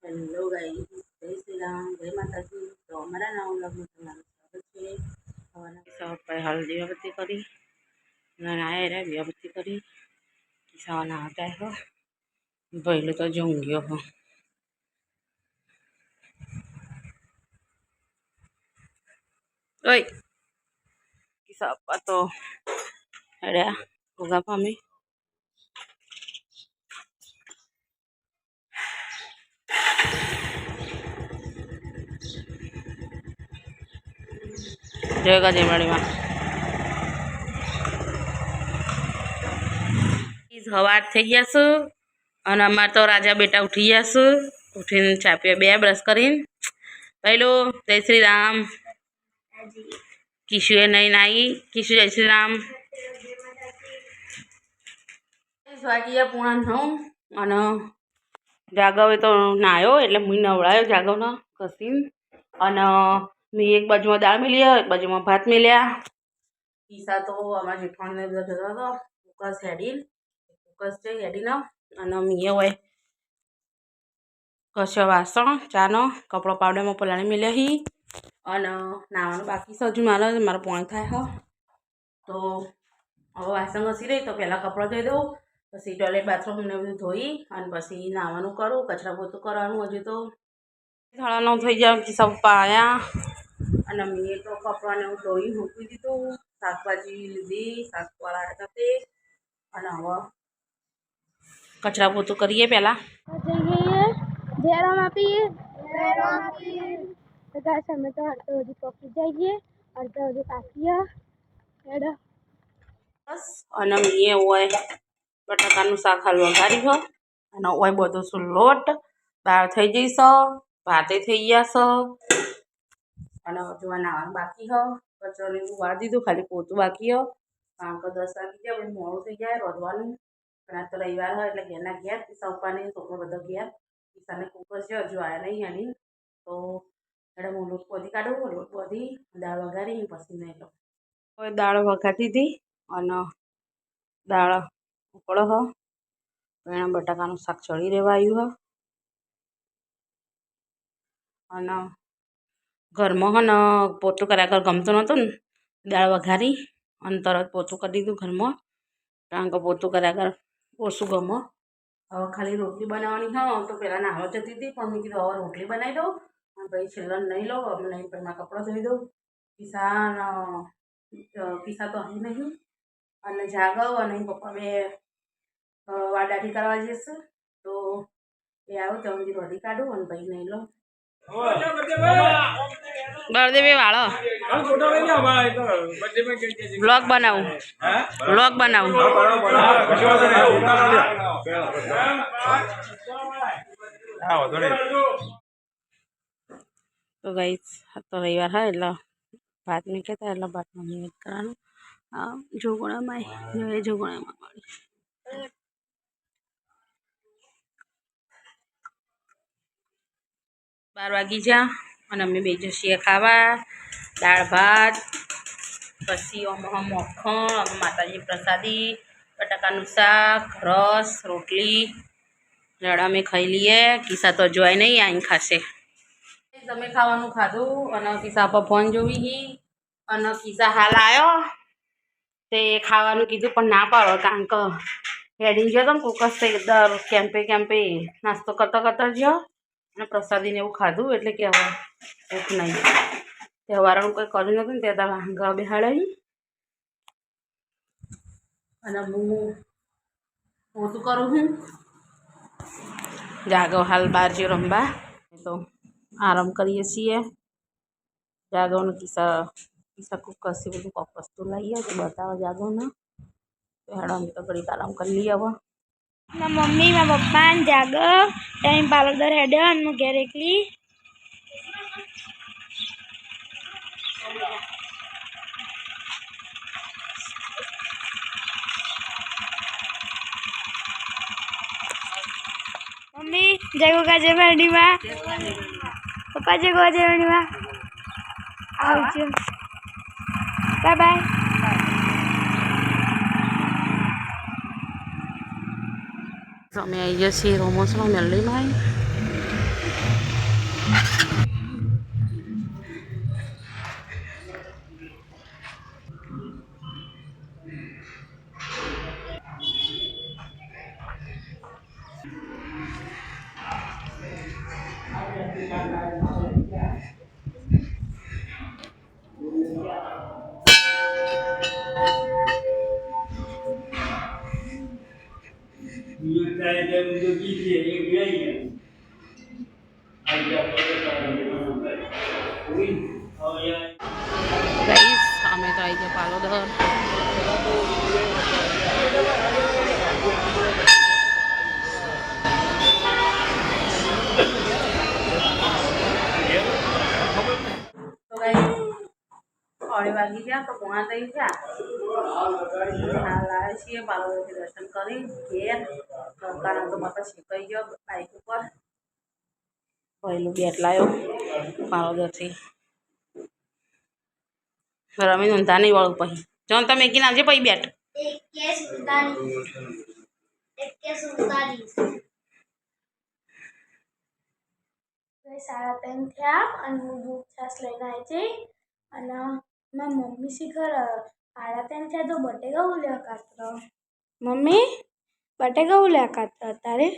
Hello guys, જય શ્રી રામ, જય માતાજી. તો અમારા નવા વ્લોગમાં તમારું સ્વાગત છે. સવારે હલ્દી અગરબત્તી કરી નાયા રે અગરબત્તી કરી સવાના આવતા હો પહેલું તો જંગિયો હો ઓય કિસા તો અરે ઉગા પામી જયગા જેમડીમાં સવાર થઈ ગયા છું અને અમારે તો રાજા બેટા ઉઠી ગયા છું. ઉઠીને ચા પીવા બે બ્રશ કરીને પહેલું જય શ્રી રામ. કિશુએ નહીં નાઈ. કિશુ જય શ્રી રામ. વાગ્યા પૂણા 9 અને જાગવે તો નાયો એટલે હું નવડાયો જાગવનો ઘસીને અને મેં એક બાજુમાં દાળ મેલ્યા એક બાજુમાં ભાત મેલ્યા. પીસા તો અમારા જેઠાણીને બધા જતો હતો કુકર હેડીને કુકર છે હેડીને અને મીએ હોય કશો વાસણ ચાનો કપડો પાવડરમાં પલાળી મેલ્યા હી અને નાવાનું બાકી છે હજુ મારો પોણ થાય હો. તો હવે વાસણ ઘસી રહી તો પહેલાં કપડો ધોઈ દઉં, પછી ટોયલેટ બાથરૂમ ને બધું ધોઈ અને પછી નાવાનું કરું. કચરા પોતું કરવાનું હજુ તો 9:30 થઈ જાય. કિસ્સા પપ્પા આવ્યા અને મેં તો કપડાને હું ધોઈ મૂકી દીધું. શાકભાજી લીધી, શાકવાળા હતા તે અને હવે કચરા પોતું કરીએ પહેલાં. અમે તો અડધો હજુ પકી જઈએ, અડધો હજુ કાપીએ. બસ અને મેં હોય બટાકાનું શાક હાલ વઘારી હો અને હોય બધું શું લોટ દાળ થઈ જઈશ, ભાતે થઈ ગયા છે અને હજુ નાવાનું બાકી હો. કચરો વાર દીધું, ખાલી પોતું બાકી હો. કારણ કે 10 વાગી ગયા પછી મોડું થઈ જાય રોધવાનું. પણ આ તો રવિવાર હોય એટલે ઘેરના ઘેર પીસા ઉપરની છોકરો બધો ઘેર. પીસાને કુકર છે હજુ આવ્યા નહીં એની. તો એટલે હું લોટ બોધી કાઢું, લોટ બોધી દાળ વઘારી પછી નહીં લો. હવે દાળ વઘારી દીધી અને દાળ ઉકળો હો એના બટાકાનું શાક ચડી રહેવા આવ્યું હો અને ઘરમાં હો ને પોતું કર્યા કર ગમતું નહોતું ને દાળ વઘારી અને તરત પોતું કરી દીધું ઘરમાં. કારણ કે પોતું કર્યા કર ઓછું ગમો. હવે ખાલી રોટલી બનાવવાની હોય તો પહેલાં નાહવા જતી હતી પણ મેં કીધું હવે રોટલી બનાવી દઉં અને પછી છેલ્લે નહીં લઉં. હવે નહીં પછી મારા કપડાં ધોઈ દઉં. પીસા તો અહીં નહીં અને જાગવ અને પપ્પા બે વાડાથી કરવા જશે. તો એ આવું ત્યાં સુધી રોધી કાઢું અને પછી નહીં લઉં. બળદેવી વાળો વ્લોગ બનાવું તો ગાઈસ તો રવિવાર હોય એટલે ભાત નહીં કહેતા એટલે ભાતમાં નિવેદ કરવાનું. જોગણામાં જોગણામાં મળી 12 વાગી જા અને અમે બે જઈએ ખાવા દાળ ભાત. પછી મખણ માતાજી પ્રસાદી, બટાકાનું શાક, રસ, રોટલી રડા અમે ખાઈ લઈએ. કિસ્સા તો જોવાય નહીં આઈને ખાશે. તમે ખાવાનું ખાધું અને કિસ્સા પર ફોન જોવી હી અને કિસ્સા હાલ આવ્યો તે ખાવાનું કીધું પણ ના પાડો કારણ કે હેડીને ગયો તો ને કુકસ થઈ દર કેમ્પે નાસ્તો કરતા ગયો અને પ્રસાદીને એવું ખાધું એટલે કે હવે ભૂખ નહીં. તહેવારનું કંઈ કર્યું નહોતું ને ત્યાં વાંગા બેહાડાવી અને હું પોતું કરું છું. જાગો હાલ બહાર જે રમવા તો આરામ કરીએ છીએ. જાગવનું કિસ્સા કુકરથી બધું કોક વસ્તુ લાવીએ તો બતાવો જાગવને. હેડો અમે તો ઘડીક આરામ કરી લઈએ. હવે મારા મમ્મી મારા પપ્પા ને જાગ ટાઈમ પાર્લર હેડ્યો અને હું ઘેર એકલી. મમ્મી જય ગોગા જય ભરણીમાં, પપ્પા જય ગોગા જય ભરણીમાં. આવજો, બાય બાય. અમે આવી જઈએ છીએ રોમોસનો મેલડીમાં. ગાઈસ અમે તો આવી ગયા પાલોદર. તો ગાઈસ 3 વાગી ગયા તો પોણા 3 થયા. હાલ આવ્યા છીએ પાલોદરથી દર્શન કરી ઘેર. કારણ તો બાપા શીખાઈ ગયો બાઈક ઉપર. પહેલું બેટ લાવ્યો પાલોદરથી. રમી ઊંધા નહીં વાળું પછી જોન તમે એકીને આવજે પછી બેટ. 3:30 થયા અને હું દૂધ છાશ લઈને આવી છે અને મારી મમ્મી શીખર 3:30 થયા તો બટેકા ઉલ્યા કાતરો. મમ્મી બટેકા ઉલ્યા કાતરો તારે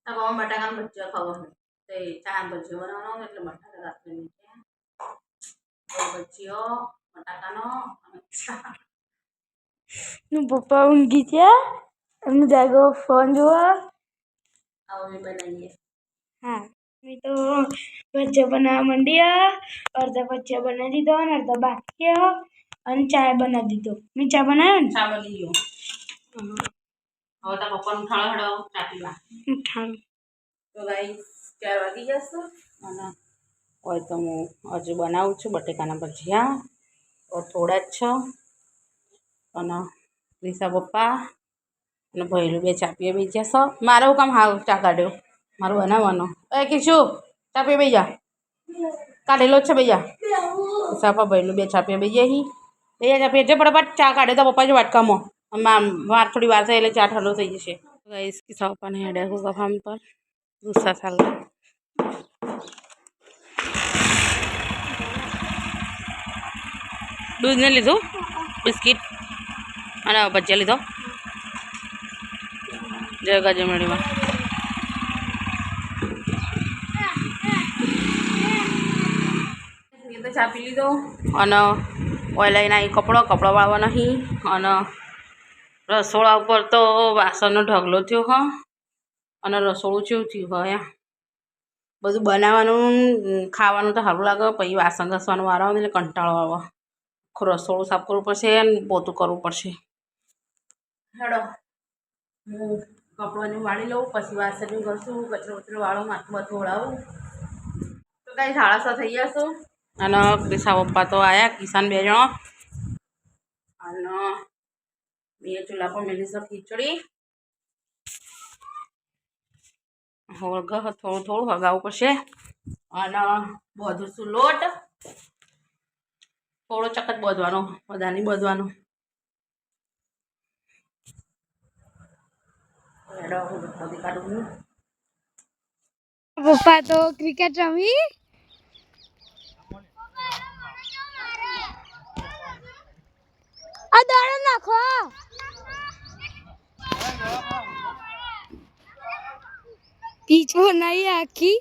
બટાકાનું ભજીયા ખાવાનું તે ચા ભજીયો બનાવવાનો એટલે બટાકા રાખી ભજીયો બટાકાનો નું પપ્પા ઊંઘી ગયા અને જાગો ફોન જોવા. આવો બનાવીએ. હા મેં તો ભજીયા બનાવવા માંડ્યા. અડધા ભજીયા બનાવી દીધો અને અડધા બાકી અને ચા બનાવી દીધો. મેં ચા બનાવ્યો ને ચા બની ગયો. હવે તો પપ્પાનું ઉઠાડો હડો ચાટીમાં ઉઠાડું. તો ગાઈસ 4 વાગી જશે અને હોય તો હું હજુ બનાવું છું બટેકાના ભજીયા. તો થોડા જ છે અને રીસા પપ્પા અને ભૈલું 2 ચા પીએ બેસી જશે. મારું કામ હાવ ચા કાઢ્યો મારું બનાવવાનો. એ કીશું ચા પીએ બેસી જા કાઢેલો જ છે બેસી જા. રીસા પપ્પા ભૈલું 2 ચા પીએ બેસી જાય. ચા પીએ ફટાફટ ચા કાઢે તો પપ્પા જો વાટકામાં વાર થોડી વાર થાય એટલે ચા ઠંડો થઈ જશે. ગાઈસ કિસ્સા પપ્પાને હેડે હોગા ફાર્મ પર ગુસ્સા ચાલ દૂધ ને લીધું બિસ્કિટ અને ભજીયા લીધો જગા જમણીમાં. એ તો ચા પી લીધો અને ઓઇલાઈને આવી કપડો વાળવા નહીં અને રસોડા ઉપર તો વાસણનો ઢગલો થયો હ અને રસોડું કેવું થયું હોય બધું બનાવવાનું ખાવાનું તો સારું લાગે પછી વાસણ ઘસવાનું વારો આવે એટલે કંટાળો આવે. આખું રસોડું સાફ કરવું પડશે અને પોતું કરવું પડશે. હેડો હું કપડાંને વાળી લઉં પછી વાસણને ઘસું કચરો વાળું માથું બાથું ઓળાવું. તો કાંઈ 6:30 થઈ જશો અને ક્રિશા પપ્પા તો આવ્યા કિસાન 2 જણો અને મેં ચૂલા પર મેલી છે ખીચડી. થોડું હગાવવું પડશે અને બધું શું લોટ થોડો ચકત બોધવાનો બધા નહીં બોધવાનો. બધી કાઢું. પપ્પા તો ક્રિકેટ રમી. આ દાડો નાખો પીછો નહીં આખી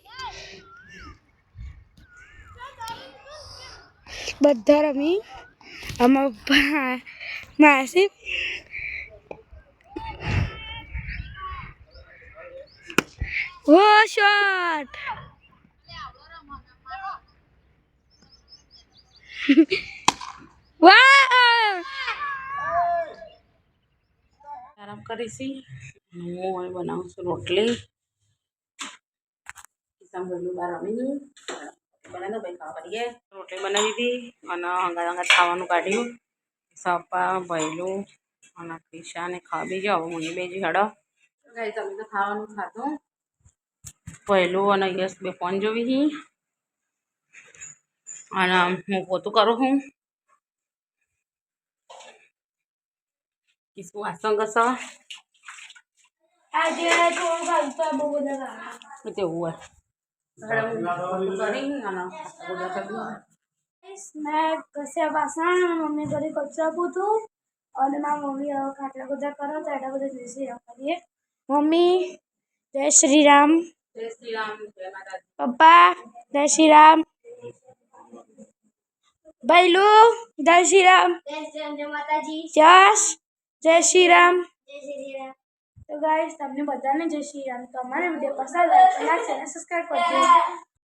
બધા રમી. આમાં પપ્પા માસી ઓ શોટ આરામ કરીશી. હું બનાવું છું રોટલી. કિસાન બહાર રમી બનાવી ભાઈ ખાવા કરીએ. રોટલી બનાવી દીધી અને અંગાત ખાવાનું કાઢ્યું. સપા ભૈલું અને ક્રિશાને ખાવા બીજો હવે મને બેજી હડો ગાઈ તમે તો ખાવાનું ખાધું. ભૈલું અને યસ 2 ફોન જોવી અને હું પોતું કરું છું. કિસું વાસણ ઘસો આજે થોડું ગાલતા બહુ બધા તેવું હોય કરી અને મેં ઘસ્યા વાસણ મમ્મી ઘરે કચરા પૂતું અને મારા મમ્મી હવે ખાટલા બધા કરો તો એટલા બધા જઈશે કરીએ. મમ્મી જય શ્રી રામ. જય શ્રી રામ, જય માતાજી. પપ્પા જય શ્રી રામ. ભૈલુ જય શ્રી રામ. જય માતાજી. જશ જય શ્રી રામ. જય શ્રી રામ. તો ગાઈસ તમને બધાને જય શ્રી રામ. તો અમારો વિડીયો પસંદ આવે તો લાઈક અને સબસ્ક્રાઇબ કરજો.